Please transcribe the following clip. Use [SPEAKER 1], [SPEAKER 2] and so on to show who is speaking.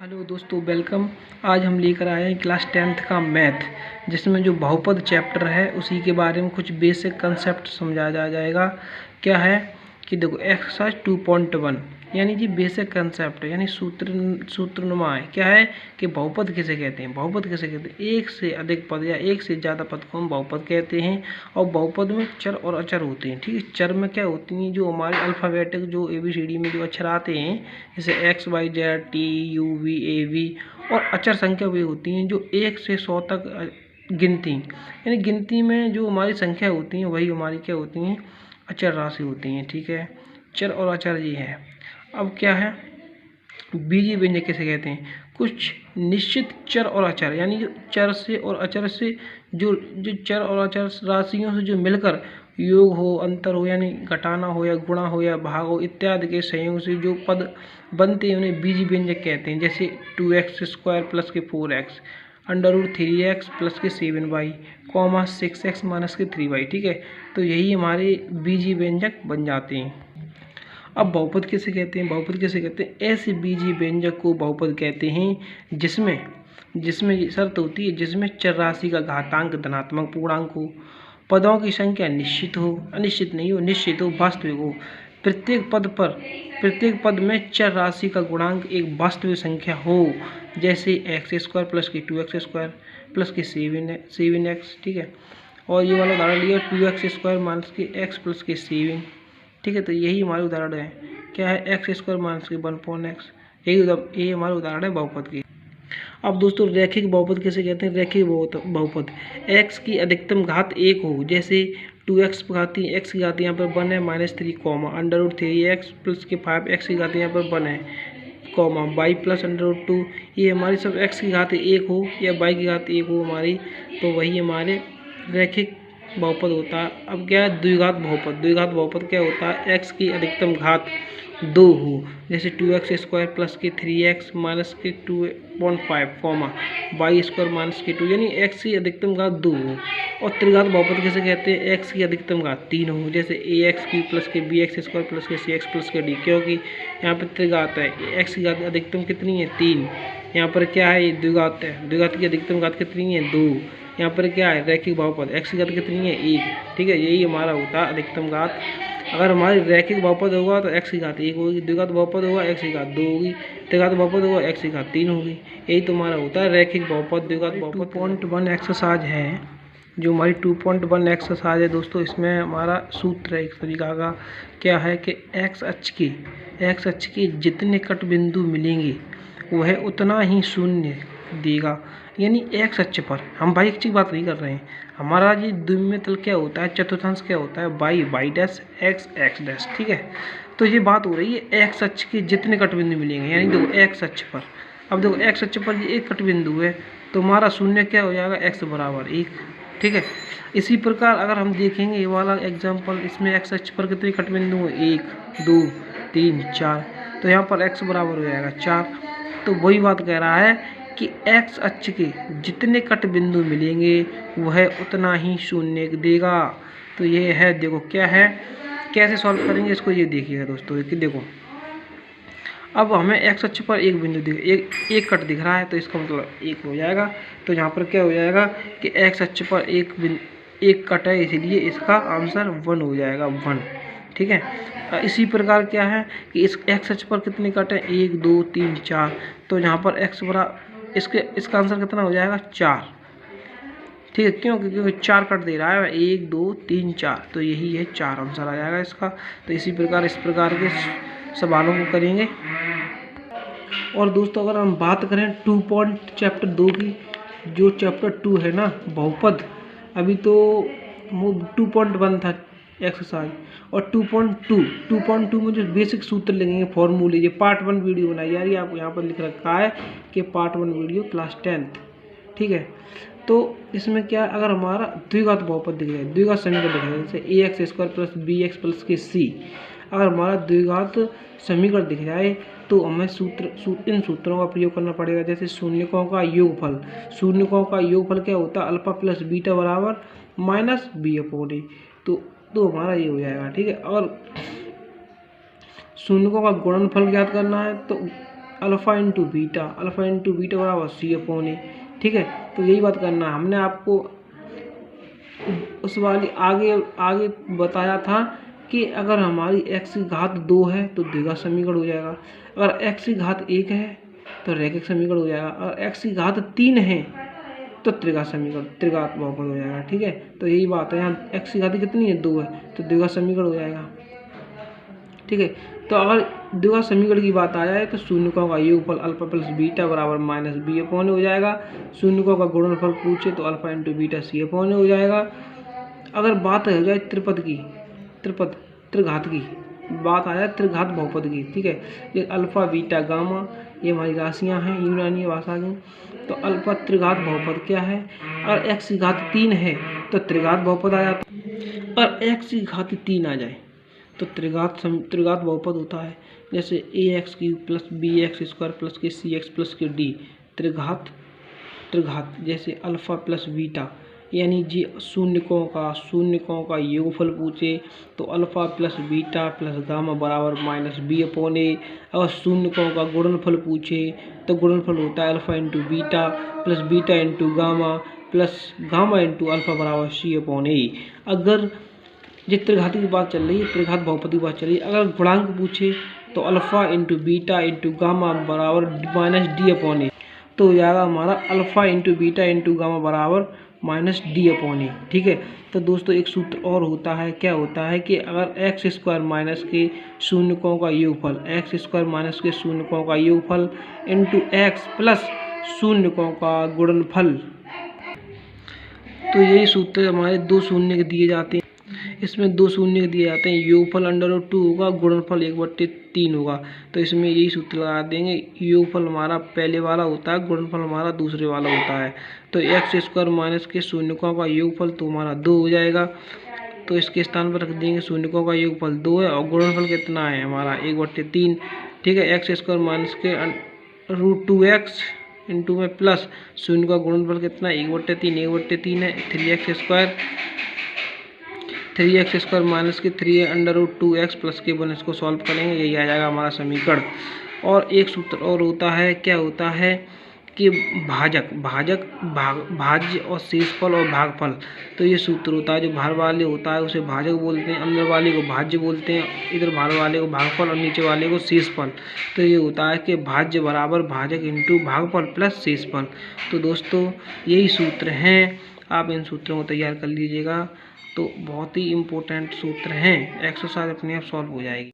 [SPEAKER 1] Hello दोस्तों, welcome. आज हम लेकर आए हैं क्लास 10th का मैथ, जिसमें जो बहुपद चैप्टर है उसी के बारे में कुछ बेसिक कंसेप्ट समझाया जाएगा। क्या है कि देखो, एक्सरसाइज 2.1 यानी जी बेसिक कंसेप्ट है, यानी सूत्रनुमा है। क्या है कि बहुपद किसे कहते हैं? बहुपद किसे कहते हैं? एक से अधिक पद या एक से ज़्यादा पद को हम बहुपद कहते हैं। और बहुपद में चर और अचर होते हैं। ठीक है, चर में क्या होती हैं? जो हमारे अल्फ़ाबेटिक जो ABCD में जो अक्षर आते हैं, जैसे XYZ TUVAV। और अचर संख्या वे होती हैं जो 1 से 100 तक गिनती, यानी गिनती में जो हमारी संख्या होती हैं वही हमारी क्या होती हैं? अचर राशि होती हैं। ठीक है, चर और अचर ये है। अब क्या है, बीजीय व्यंजक किसे कहते हैं? कुछ निश्चित चर और अचर, यानी जो चर से और अचर से जो जो चर और अचर राशियों से जो मिलकर योग हो, अंतर हो, यानी घटाना हो या गुणा हो या भाग हो इत्यादि के संयोग से जो पद बनते हैं उन्हें बीजीय व्यंजक कहते हैं। जैसे 2x² प्लस के 4x, √3x प्लस के 7y, 6x माइनस के 3y। ठीक है, तो यही हमारे बीजीय व्यंजक बन जाते हैं। अब बहुपद किसे कहते हैं? बहुपद किसे कहते हैं? ऐसे बीजीय व्यंजक को बहुपद कहते हैं जिसमें जिसमें ये शर्त होती है, जिसमें चर राशि का घातांक धनात्मक पूर्णांक हो, पदों की संख्या निश्चित हो, अनिश्चित नहीं हो, निश्चित हो, वास्तविक हो, प्रत्येक पद में चर राशि का गुणांक एक वास्तविक संख्या हो। जैसे x² प्लस के 2x² प्लस के 7x। ठीक है, और ये वाला उदाहरण लिया 2x² माइनस के x प्लस के 7। ठीक है, तो यही हमारे उदाहरण है। क्या है? x² माइनस के 1/x। यही हमारे उदाहरण है बहुपद की। अब दोस्तों, रैखिक बहुपद किसे कहते हैं? रैखिक बहुपद x की अधिकतम घात 1 हो। जैसे 2x घाती x की घात यहाँ पर 1 है -3, √3x प्लस के 5x की घात यहाँ पर 1 है, y प्लस √2। ये हमारी सब x की घात 1 हो या y की घात 1 हो हमारी, तो वही हमारे रैखिक बहुपद होता है। अब क्या है? द्विघात बहुपद। द्विघात बहुपद क्या होता है? x की अधिकतम घात 2 हो। जैसे 2x² प्लस के 3x माइनस के 2.5, y² माइनस के 2, यानी x की अधिकतम घात 2 हो। और त्रिघात बहुपद किसे कहते हैं? x की अधिकतम घात 3 हो। जैसे ax³ प्लस के bx² प्लस के cx प्लस के d, क्योंकि यहाँ पर त्रिघात है। x की घात अधिकतम कितनी है? 3। यहाँ पर क्या है? द्विघात है। द्विघात की अधिकतम घात कितनी है? 2। यहाँ पर क्या है? रैखिक बहुपद, x की घात कितनी है? 1। ठीक है, यही हमारा होता है अधिकतम घात। अगर हमारी रैखिक बहुपद होगा तो x की घात 1 होगी, द्विघात बहुपद होगा x की घात 2 होगी, त्रिघात बहुपद होगा x की घात 3 होगी। यही तुम्हारा होता है रैखिक बहुपद, द्विघात बहुपद। 2.1 एक्सरसाइज है, जो हमारी 2.1 एक्सरसाइज है दोस्तों। इसमें हमारा सूत्र है एक तरीका का। क्या है कि x अक्ष के जितने कट बिंदु मिलेंगे वह उतना ही शून्य देगा। यानी x अक्ष पर हम भाई एक चीज बात नहीं कर रहे हैं। हमारा ये द्विमीय तल क्या होता है? चतुर्थांश क्या होता है? y dash x dash. ठीक है, तो ये बात हो रही है x अक्ष के जितने कट बिंदु मिलेंगे, यानी देखो x अक्ष पर, अब देखो x अक्ष पर ये एक कट बिंदु है, तो हमारा शून्य क्या हो जाएगा? x बराबर 1। ठीक है, इसी प्रकार अगर हम देखेंगे ये वाला एग्जाम्पल, इसमें x अक्ष पर कितने कट बिंदु है? 1 2 3 4, तो यहाँ पर x बराबर हो जाएगा 4। तो वही बात कह रहा है कि x अक्ष के जितने कट बिंदु मिलेंगे वह उतना ही शून्य देगा। तो ये है, देखो क्या है, कैसे सॉल्व करेंगे इसको, ये देखिएगा दोस्तों कि देखो, अब हमें x अक्ष पर एक बिंदु एक कट दिख रहा है, तो इसका मतलब 1 हो जाएगा। तो यहाँ पर क्या हो जाएगा कि x अक्ष पर एक कट है, इसीलिए इसका आंसर 1 हो जाएगा, 1। ठीक है, इसी प्रकार क्या है कि इस x अक्ष पर कितने कट हैं? 1 2 3 4, तो यहाँ पर x बराबर इसका आंसर कितना हो जाएगा? 4। ठीक है, क्योंकि 4 कट दे रहा है, 1 2 3 4, तो यही है 4 आंसर आ जाएगा इसका। तो इस प्रकार के सवालों को करेंगे। और दोस्तों, अगर हम बात करें चैप्टर 2 की, जो चैप्टर 2 है ना बहुपद, अभी तो 2.1 था एक्सरसाइज, और 2.2 में जो बेसिक सूत्र लगेंगे, फॉर्मूले, ये पार्ट 1 वीडियो बनाई जा रही है। आपको यहाँ पर लिख रखा है कि पार्ट 1 वीडियो क्लास 10th। ठीक है, तो इसमें क्या, अगर हमारा द्विघात बहुपद दिख जाए, द्विघात समीकरण दिख जाए, जैसे ax² प्लस bx प्लस के c, अगर हमारा द्विघात समीकरण दिख जाए तो हमें इन सूत्रों का प्रयोग करना पड़ेगा। जैसे शून्यकों का योगफल क्या होता है? अल्फा प्लस बीटा बराबर -b/a। तो हमारा ये हो जाएगा। ठीक है, और शून्यकों का गुणनफल ज्ञात करना है, तो अल्फ़ा इंटू बीटा बराबर C/A। ठीक है, तो यही बात करना है। हमने आपको उस वाली आगे आगे बताया था कि अगर हमारी x की घात 2 है तो द्विघात समीकरण हो जाएगा, अगर x की घात 1 है तो रैखिक समीकरण हो जाएगा, अगर x की घात 3 है तो त्रिघात बहुपद हो जाएगा। ठीक है, तो यही बात है। यहाँ x की घात कितनी है, 2 है, तो द्विघात समीकरण हो जाएगा। ठीक है, तो अगर द्विघात समीकरण की बात आ जाए तो शून्यकों का योगफल अल्फा प्लस बीटा बराबर -B/A हो जाएगा। शून्यकों का गुणनफल पूछे तो अल्फा इंटू बीटा C/A हो जाएगा। अगर बात हो जाए त्रिघात की बात आ जाए त्रिघात बहुपद की, ठीक है, ये अल्फा बीटा गामा ये हमारी राशियां हैं यूनानी भाषा की। तो अल्फा त्रिघात बहुपद क्या है, अगर x की घात 3 है तो त्रिघात बहुपद आ जाता है, और x की घात 3 आ जाए तो त्रिघात बहुपद होता है। जैसे ax³ प्लस bx² प्लस के cx प्लस के d त्रिघात जैसे अल्फा प्लस बीटा, यानी जी शून्यकों का योगफल पूछे तो alpha plus beta plus gamma बराबर -B/A। अगर शून्यकों का गुणनफल पूछे तो गुणनफल होता है alpha into beta plus beta into gamma plus gamma into alpha बराबर C/A। अगर जिस त्रिघात की बात चल रही है, त्रिघात बहुपद की बात चल रही है, अगर गुणांक पूछे तो alpha into beta into gamma बराबर -D/A। तो हो जाएगा हमारा alpha into beta into gamma बराबर -D/A। ठीक है, तो दोस्तों एक सूत्र और होता है, क्या होता है कि अगर x² माइनस के शून्यकों का योगफल इंटू x प्लस शून्यकों का गुणनफल, तो यही सूत्र हमारे 2 शून्य दिए जाते हैं। इसमें 2 शून्य दिए जाते हैं, योगफल √2 होगा, गुणनफल 1/3 होगा। तो इसमें यही सूत्र लगा देंगे, योगफल हमारा पहले वाला होता है, गुणनफल हमारा दूसरे वाला होता है। तो x² माइनस के शून्यकों का योगफल तो हमारा 2 हो जाएगा, तो इसके स्थान पर रख देंगे शून्यकों का योगफल 2 है और गुणनफल कितना है हमारा 1/3। ठीक है, x² माइनस के √2x इंटू में प्लस शून्य का गुणनफल कितना है 1/3 है। 3x² माइनस के 3√2x प्लस के 1 इसको सॉल्व करेंगे, यही आ जाएगा हमारा समीकरण। और एक सूत्र और होता है, क्या होता है कि भाज्य और शेषफल और भागफल। तो ये सूत्र होता है, जो बाहर वाले होता है उसे भाजक बोलते हैं, अंदर वाले को भाज्य बोलते हैं, इधर बाहर वाले को भागफल और नीचे वाले को शेषफल। तो ये होता है कि भाज्य बराबर भाजक इंटू भागफल प्लस शेषफल। तो दोस्तों यही सूत्र हैं, आप इन सूत्रों को तैयार कर लीजिएगा। तो बहुत ही इम्पोर्टेंट सूत्र हैं, एक्सरसाइज अपने आप सॉल्व हो जाएगी।